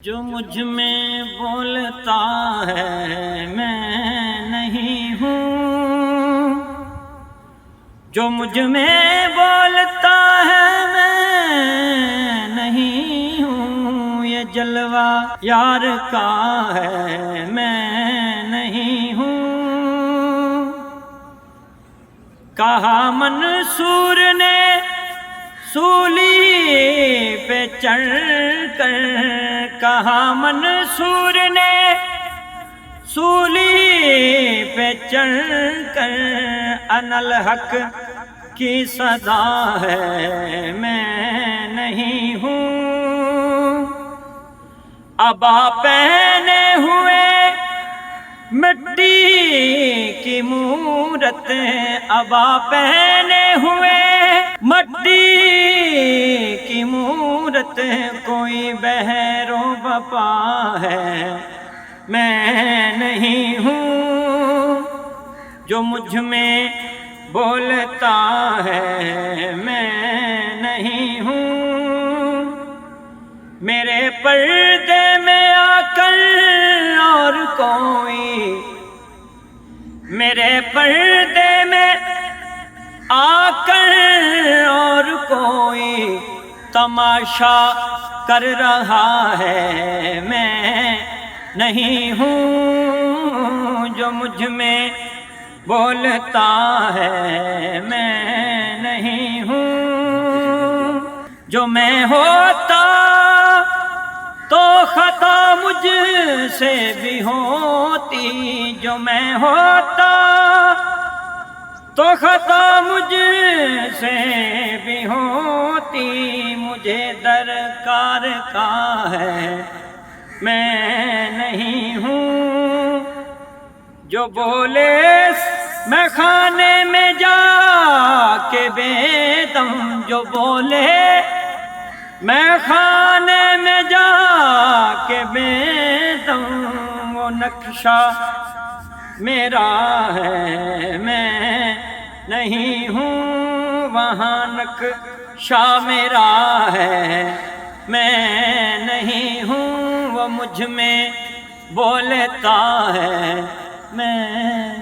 جو مجھ میں بولتا ہے میں نہیں ہوں، جو مجھ میں بولتا ہے میں نہیں ہوں، یہ جلوہ یار کا ہے میں نہیں ہوں۔ کہا منصور نے سولی پہ چڑھ کر، کہا منصور نے سولی پہ چڑھ کر، انا الحق کی صدا ہے میں نہیں ہوں۔ عبا پہنے ہوئے مٹی کی مورت، عبا پہنے ہوئے مٹی کی مورت، کوئی بحر و بپا ہے میں نہیں ہوں۔ جو مجھ میں بولتا ہے میں نہیں ہوں، میرے پردے میں آ کر اور کوئی، میرے پردے میں آ کر اور کوئی تماشا کر رہا ہے میں نہیں ہوں۔ جو مجھ میں بولتا ہے میں نہیں ہوں، جو میں ہوتا تو خطا مجھ سے بھی ہوتی، جو میں ہوتا تو خطا مجھ سے بھی ہوتی، مجھے درکار کا ہے میں نہیں ہوں۔ جو بولے میں خانے میں جا کے بے دم، جو بولے میں خانے میں جا کے بے دم، وہ نقشہ میرا ہے میں نہیں ہوں، وہاں نقشہ میرا ہے میں نہیں ہوں، وہ مجھ میں بولتا ہے میں